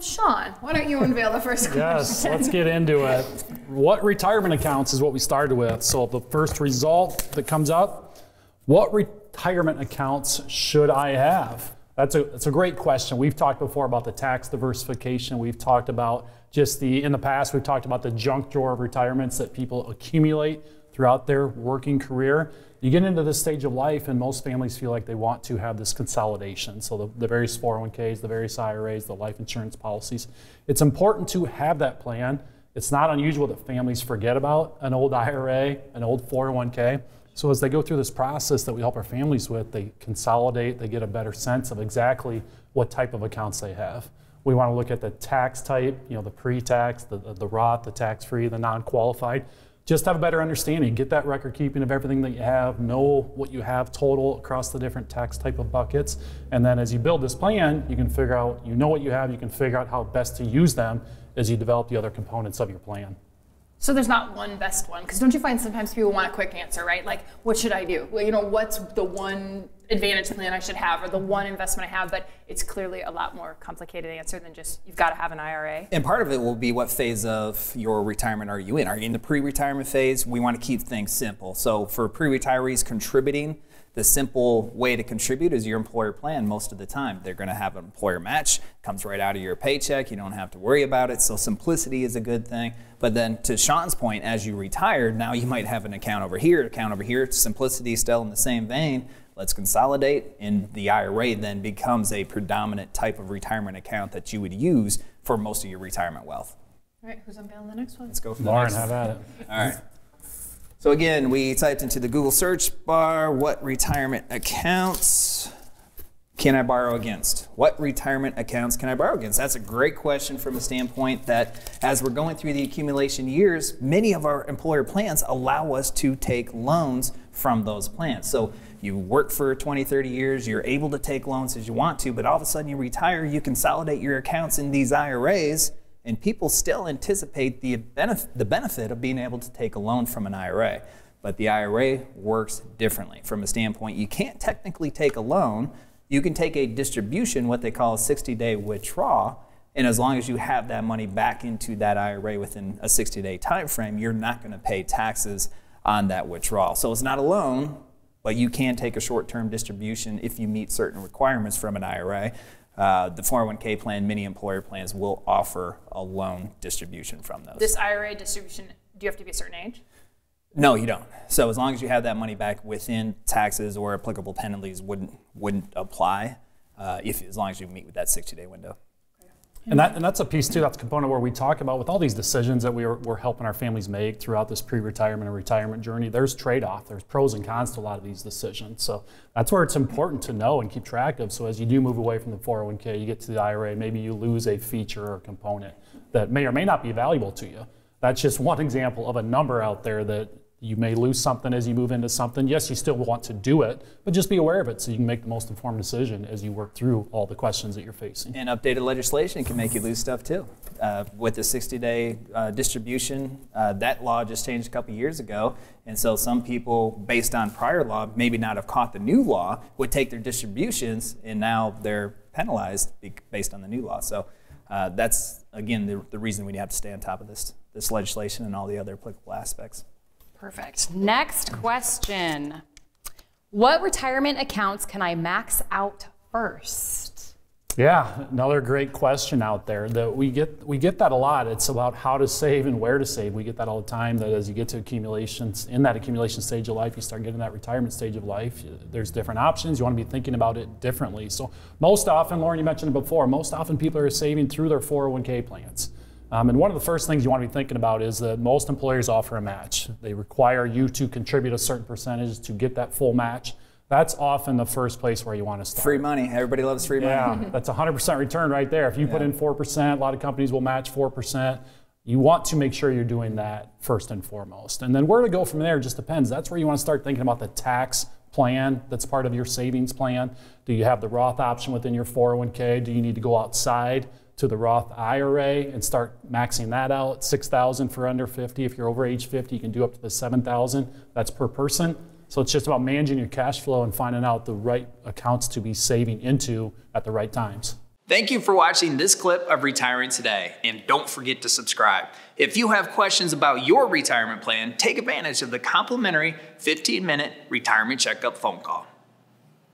Chawn, why don't you unveil the first question? Yes, let's get into it. What retirement accounts is what we started with. So the first result that comes up, what retirement accounts should I have? That's a great question. We've talked before about the tax diversification. We've talked about in the past, we've talked about the junk drawer of retirements that people accumulate throughout their working career. You get into this stage of life and most families feel like they want to have this consolidation. So the various 401ks, the various IRAs, the life insurance policies. It's important to have that plan. It's not unusual that families forget about an old IRA, an old 401k. So as they go through this process that we help our families with, they consolidate, they get a better sense of exactly what type of accounts they have. We want to look at the tax type, the pre-tax, the Roth, the tax-free, the non-qualified. Just have a better understanding, get that record keeping of everything that you have, know what you have total across the different tax type of buckets. And then as you build this plan, you can figure out, you know what you have, you can figure out how best to use them as you develop the other components of your plan. So there's not one best one, because don't you find sometimes people want a quick answer, right? Like, what should I do? Well, what's the one advantage plan I should have or the one investment I have? But it's clearly a lot more complicated answer than just you've got to have an IRA. And part of it will be what phase of your retirement are you in? Are you in the pre-retirement phase? We want to keep things simple. So for pre-retirees contributing, the simple way to contribute is your employer plan most of the time. They're going to have an employer match, comes right out of your paycheck. You don't have to worry about it. So simplicity is a good thing. But then to Shawn's point, as you retire, now you might have an account over here. Simplicity is still in the same vein. Let's consolidate, and the IRA then becomes a predominant type of retirement account that you would use for most of your retirement wealth. All right, who's unveiling the next one? Let's go for Loren, the next. have at it. All right. So again, we typed into the Google search bar, what retirement accounts can I borrow against? What retirement accounts can I borrow against? That's a great question from a standpoint that as we're going through the accumulation years, many of our employer plans allow us to take loans from those plans. So you work for 20, 30 years, you're able to take loans as you want to, but all of a sudden you retire, you consolidate your accounts in these IRAs, and people still anticipate the benefit of being able to take a loan from an IRA. But the IRA works differently from a standpoint. You can't technically take a loan. You can take a distribution, what they call a 60-day withdrawal, and as long as you have that money back into that IRA within a 60-day time frame, you're not going to pay taxes on that withdrawal. So it's not a loan, but you can take a short-term distribution if you meet certain requirements from an IRA. The 401k plan, many employer plans will offer a loan distribution from those. This IRA distribution, do you have to be a certain age? No, you don't. So as long as you have that money back within taxes or applicable penalties wouldn't apply as long as you meet with that 60-day window. And that's a piece too, that's a component where we talk about with all these decisions that we're helping our families make throughout this pre-retirement and retirement journey, there's trade-off, there's pros and cons to a lot of these decisions. So that's where it's important to know and keep track of. So as you do move away from the 401k, you get to the IRA, maybe you lose a feature or component that may or may not be valuable to you. That's just one example of a number out there that you may lose something as you move into something. Yes, you still want to do it, but just be aware of it so you can make the most informed decision as you work through all the questions that you're facing. And updated legislation can make you lose stuff too. With the 60-day distribution, that law just changed a couple years ago, and so some people, based on prior law, maybe not have caught the new law, would take their distributions, and now they're penalized based on the new law. So that's, again, the reason we have to stay on top of this legislation and all the other applicable aspects. Perfect. Next question. What retirement accounts can I max out first? Yeah, another great question out there that we get that a lot. It's about how to save and where to save. We get that all the time, that as you get to accumulations, in that accumulation stage of life, you start getting that retirement stage of life, there's different options. You want to be thinking about it differently. So most often, Loren, you mentioned it before, most often people are saving through their 401k plans. And one of the first things you want to be thinking about is that most employers offer a match. They require you to contribute a certain percentage to get that full match. That's often the first place where you want to start. Free money. Everybody loves free money. Yeah, that's 100% return right there. If you put in 4%, a lot of companies will match 4%. You want to make sure you're doing that first and foremost. And then where to go from there just depends. That's where you want to start thinking about the tax plan that's part of your savings plan. Do you have the Roth option within your 401k? Do you need to go outside to the Roth IRA and start maxing that out? $6,000 for under 50. If you're over age 50, you can do up to the $7,000. That's per person. So it's just about managing your cash flow and finding out the right accounts to be saving into at the right times. Thank you for watching this clip of Retiring Today, and don't forget to subscribe. If you have questions about your retirement plan, take advantage of the complimentary 15-minute retirement checkup phone call.